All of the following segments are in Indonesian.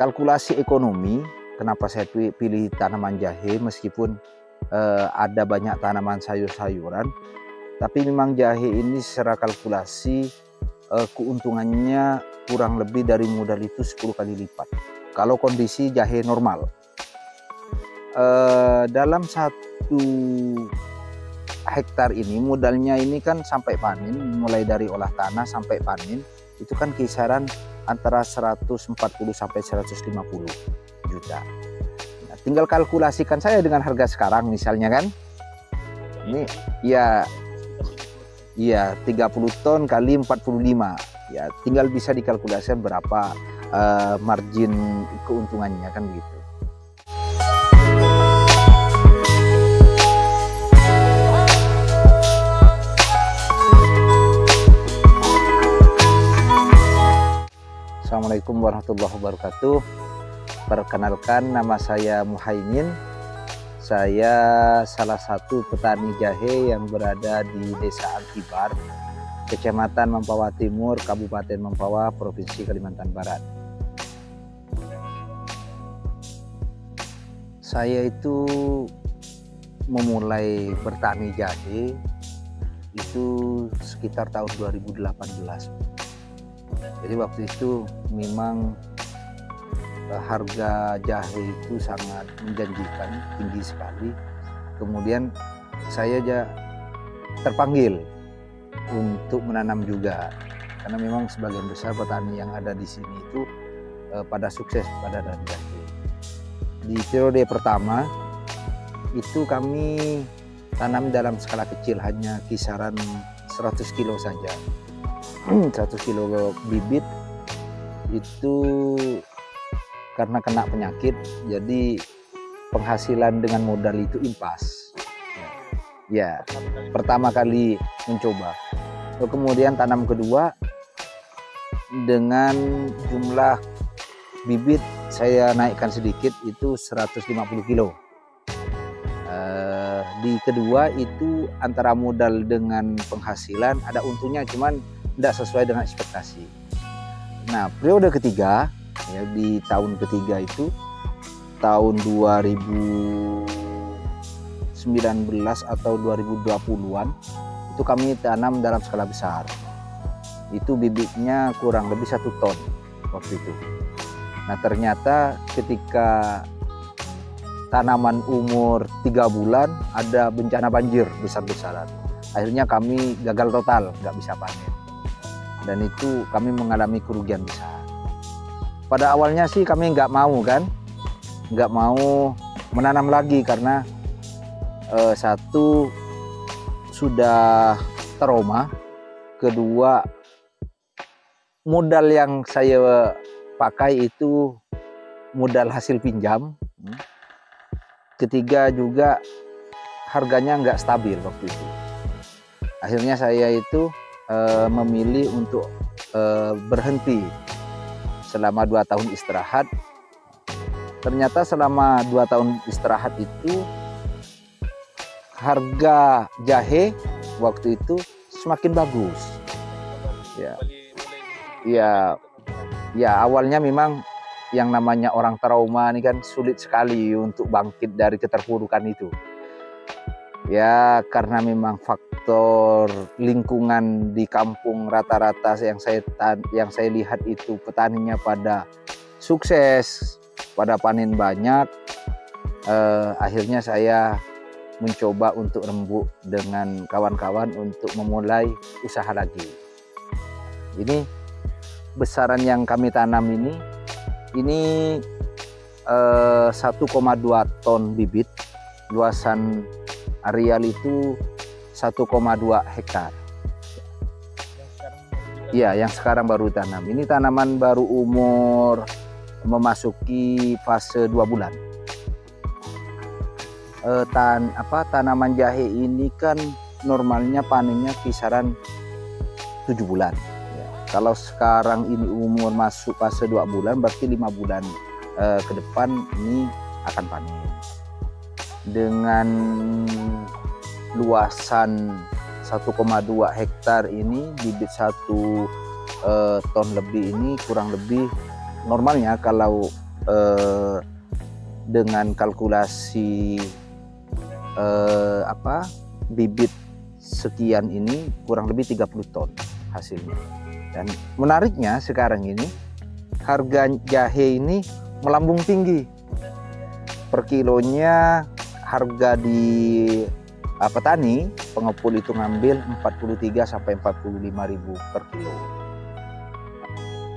kalkulasi ekonomi, kenapa saya pilih tanaman jahe meskipun ada banyak tanaman sayur-sayuran, tapi memang jahe ini secara kalkulasi keuntungannya kurang lebih dari modal itu 10 kali lipat kalau kondisi jahe normal. Dalam 1 hektar ini modalnya ini kan sampai panen, mulai dari olah tanah sampai panen itu kan kisaran antara 140 sampai 150 juta. Nah, tinggal kalkulasikan saya dengan harga sekarang misalnya kan. Ini ya 30 ton kali 45. Ya, tinggal bisa dikalkulasikan berapa margin keuntungannya kan gitu. Assalamualaikum warahmatullahi wabarakatuh. Perkenalkan, nama saya Muhaimin. Saya salah satu petani jahe yang berada di Desa Alkibar, Kecamatan Mempawah Timur, Kabupaten Mempawah, Provinsi Kalimantan Barat. Saya itu memulai bertani jahe itu sekitar tahun 2018. Jadi waktu itu memang harga jahe itu sangat menjanjikan, tinggi sekali. Kemudian saya terpanggil untuk menanam juga, karena memang sebagian besar petani yang ada di sini itu pada sukses pada tanam jahe. Di periode pertama itu kami tanam dalam skala kecil, hanya kisaran 100 kilo saja. 100 kilo bibit itu karena kena penyakit, jadi penghasilan dengan modal itu impas. Ya, pertama kali mencoba. Kemudian tanam kedua dengan jumlah bibit saya naikkan sedikit, itu 150 kilo. Di kedua itu antara modal dengan penghasilan ada untungnya, cuman tidak sesuai dengan ekspektasi. Nah, periode ketiga, ya, di tahun ketiga itu tahun 2019 atau 2020-an itu kami tanam dalam skala besar. Itu bibitnya kurang lebih 1 ton waktu itu. Nah, ternyata ketika tanaman umur 3 bulan ada bencana banjir besar-besaran. Akhirnya kami gagal total, nggak bisa panen. Dan itu kami mengalami kerugian besar. Pada awalnya sih kami nggak mau menanam lagi karena satu sudah trauma, kedua modal yang saya pakai itu modal hasil pinjam, ketiga juga harganya nggak stabil waktu itu. Akhirnya saya itu memilih untuk berhenti selama 2 tahun istirahat. Ternyata selama 2 tahun istirahat itu harga jahe waktu itu semakin bagus. Ya awalnya memang yang namanya orang trauma ini kan sulit sekali untuk bangkit dari keterpurukan itu. Ya, karena memang faktor lingkungan di kampung rata-rata yang saya lihat itu petaninya pada sukses, pada panen banyak. Akhirnya saya mencoba untuk rembuk dengan kawan-kawan untuk memulai usaha lagi. Ini besaran yang kami tanam ini 1,2 ton bibit, luasan areal itu 1,2 hektar. Ya, yang sekarang baru tanam. Ini tanaman baru umur memasuki fase 2 bulan. Tanaman jahe ini kan normalnya panennya kisaran 7 bulan. Ya, kalau sekarang ini umur masuk fase 2 bulan, berarti 5 bulan ke depan ini akan panen. Dengan luasan 1,2 hektar ini, bibit 1 ton lebih ini kurang lebih normalnya kalau dengan kalkulasi bibit sekian ini kurang lebih 30 ton hasilnya. Dan menariknya sekarang ini harga jahe ini melambung tinggi. Per kilonya harga di petani pengepul itu ngambil 43 sampai 45.000 per kilo.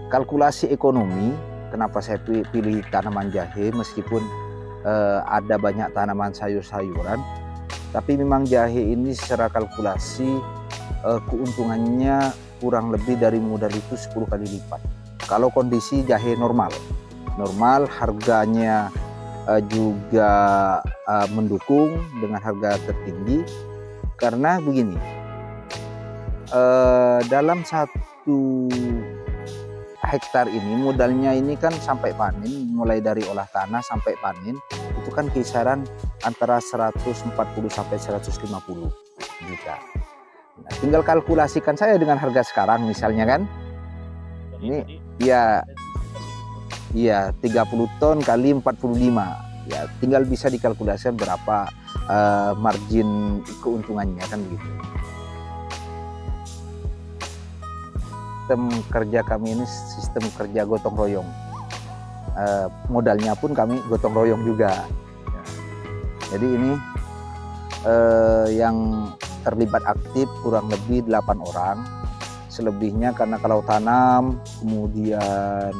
Kalkulasi ekonomi, kenapa saya pilih tanaman jahe meskipun ada banyak tanaman sayur-sayuran, tapi memang jahe ini secara kalkulasi keuntungannya kurang lebih dari modal itu 10 kali lipat. Kalau kondisi jahe normal harganya juga mendukung dengan harga tertinggi, karena begini, dalam 1 hektar ini modalnya ini kan sampai panen, mulai dari olah tanah sampai panen itu kan kisaran antara 140 sampai 150 juta. Nah, tinggal kalkulasikan saya dengan harga sekarang misalnya kan, ini ya 30 ton kali 45, ya tinggal bisa dikalkulasikan berapa margin keuntungannya kan begitu. Sistem kerja kami ini sistem kerja gotong royong, modalnya pun kami gotong royong juga. Jadi ini yang terlibat aktif kurang lebih 8 orang, selebihnya karena kalau tanam kemudian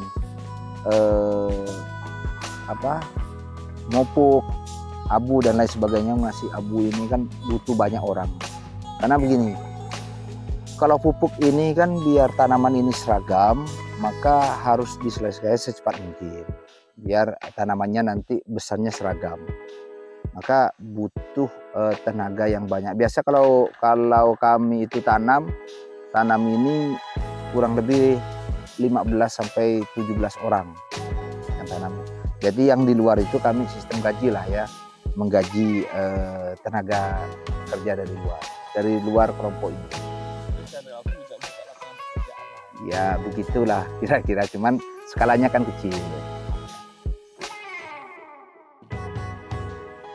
mopuk, abu dan lain sebagainya, masih abu ini kan butuh banyak orang. Karena begini, kalau pupuk ini kan biar tanaman ini seragam, maka harus diselesaikan secepat mungkin biar tanamannya nanti besarnya seragam. Maka butuh tenaga yang banyak. Biasa kalau kami itu tanam ini kurang lebih 15 sampai 17 orang yang tanam. Jadi yang di luar itu kami sistem gaji lah ya, menggaji tenaga kerja dari luar kelompok ini. Ya begitulah kira-kira, cuman skalanya kan kecil.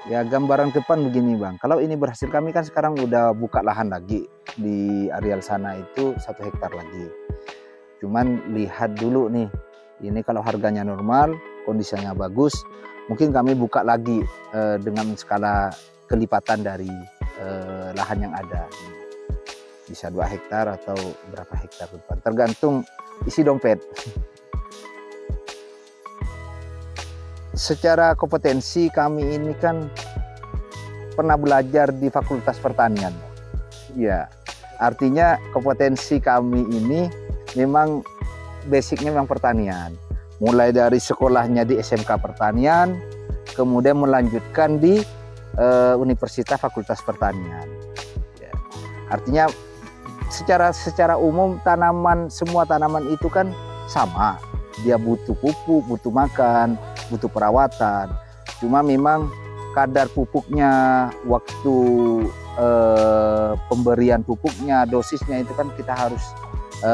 Ya gambaran ke depan begini Bang, kalau ini berhasil, kami kan sekarang udah buka lahan lagi di areal sana itu 1 hektar lagi. Cuman lihat dulu nih, ini kalau harganya normal, kondisinya bagus, mungkin kami buka lagi dengan skala kelipatan dari lahan yang ada. Bisa 2 hektar atau berapa hektar depan, tergantung isi dompet. Secara kompetensi kami ini kan pernah belajar di Fakultas Pertanian. Ya, artinya kompetensi kami ini memang basicnya memang pertanian. Mulai dari sekolahnya di SMK Pertanian, kemudian melanjutkan di Universitas Fakultas Pertanian. Ya, artinya secara umum semua tanaman itu kan sama, dia butuh pupuk, butuh makan, butuh perawatan. Cuma memang kadar pupuknya, waktu pemberian pupuknya, dosisnya itu kan kita harus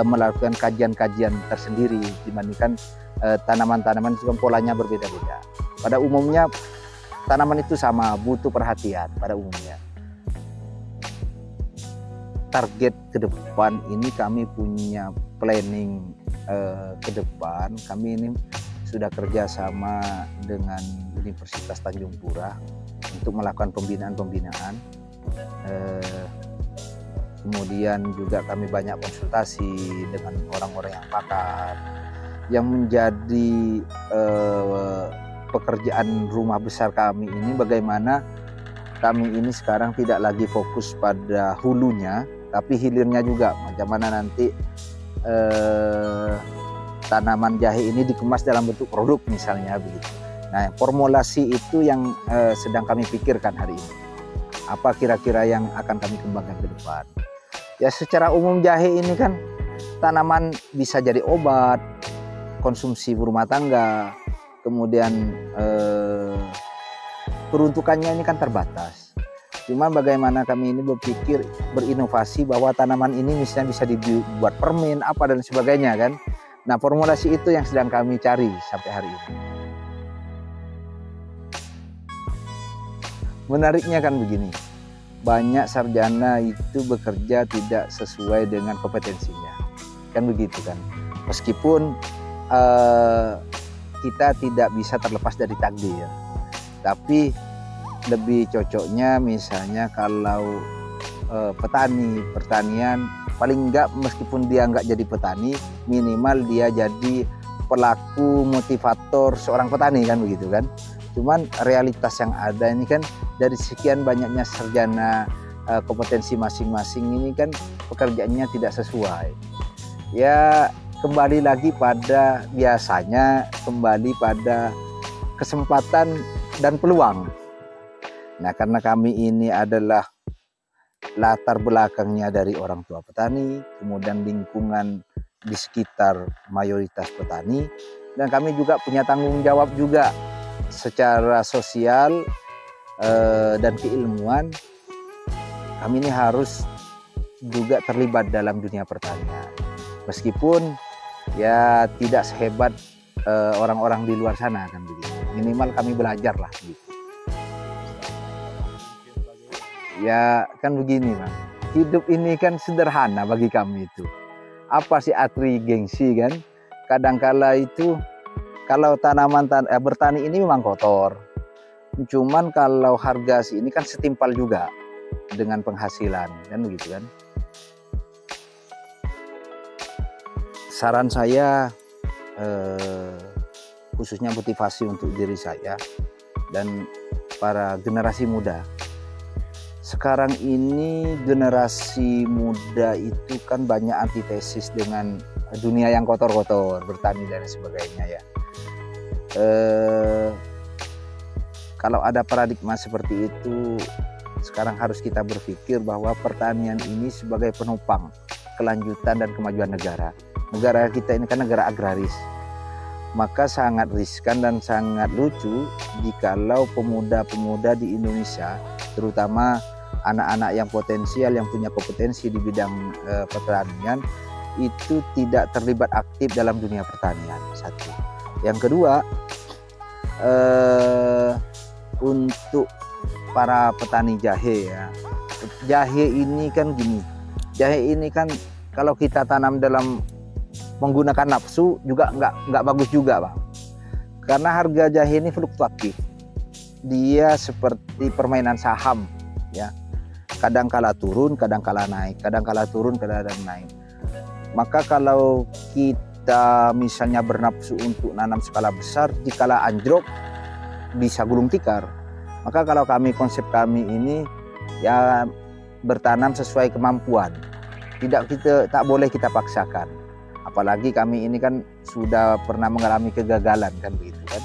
melakukan kajian-kajian tersendiri dibandingkan tanaman-tanaman itu kan polanya berbeda-beda. Pada umumnya tanaman itu sama, butuh perhatian pada umumnya. Target ke depan ini kami punya planning ke depan. Kami ini sudah kerjasama dengan Universitas Tanjung Pura untuk melakukan pembinaan. Kemudian juga kami banyak konsultasi dengan orang-orang yang pakar. Yang menjadi pekerjaan rumah besar kami ini, bagaimana kami ini sekarang tidak lagi fokus pada hulunya, tapi hilirnya juga. Bagaimana nanti tanaman jahe ini dikemas dalam bentuk produk misalnya begitu. Nah, formulasi itu yang sedang kami pikirkan hari ini. Apa kira-kira yang akan kami kembangkan ke depan? Ya, secara umum jahe ini kan tanaman bisa jadi obat, konsumsi rumah tangga, kemudian peruntukannya ini kan terbatas. Cuma bagaimana kami ini berpikir berinovasi bahwa tanaman ini misalnya bisa dibuat permen apa dan sebagainya kan. Nah, formulasi itu yang sedang kami cari sampai hari ini. menariknya kan begini, banyak sarjana itu bekerja tidak sesuai dengan kompetensinya, kan begitu kan. Meskipun kita tidak bisa terlepas dari takdir, tapi lebih cocoknya misalnya kalau pertanian paling enggak, meskipun dia enggak jadi petani, minimal dia jadi pelaku motivator seorang petani, kan begitu kan. Cuman realitas yang ada ini kan, dari sekian banyaknya sarjana, kompetensi masing-masing ini kan pekerjaannya tidak sesuai. Ya kembali lagi pada biasanya, kembali pada kesempatan dan peluang. Nah, karena kami ini adalah latar belakangnya dari orang tua petani, kemudian lingkungan di sekitar mayoritas petani, dan kami juga punya tanggung jawab juga secara sosial dan keilmuan. Kami ini harus juga terlibat dalam dunia pertanian, meskipun ya tidak sehebat orang-orang di luar sana, kan begitu. Minimal kami belajar lah gitu. Ya kan begini Bang, hidup ini kan sederhana bagi kami itu. Apa sih arti gengsi kan? Kadangkala itu kalau bertani ini memang kotor. Cuman kalau harga ini kan setimpal juga dengan penghasilan, kan begitu kan. Saran saya khususnya motivasi untuk diri saya dan para generasi muda. Sekarang ini generasi muda itu kan banyak antitesis dengan dunia yang kotor-kotor, bertani dan sebagainya ya. Kalau ada paradigma seperti itu, sekarang harus kita berpikir bahwa pertanian ini sebagai penopang kelanjutan dan kemajuan negara. Negara kita ini kan negara agraris, maka sangat riskan dan sangat lucu jikalau pemuda-pemuda di Indonesia, terutama anak-anak yang potensial, yang punya kompetensi di bidang pertanian, itu tidak terlibat aktif dalam dunia pertanian. Satu. Yang kedua, untuk para petani jahe ya, jahe ini kan gini, jahe ini kan kalau kita tanam dalam menggunakan nafsu juga nggak bagus juga Bang, karena harga jahe ini fluktuatif, dia seperti permainan saham ya. Kadang kala turun, kadang kala naik, kadang kala turun, kadang naik. Maka kalau kita misalnya bernafsu untuk nanam skala besar, dikala anjlok bisa gulung tikar. Maka kalau konsep kami ini ya bertanam sesuai kemampuan. Tak boleh kita paksakan. Apalagi kami ini kan sudah pernah mengalami kegagalan, kan begitu kan.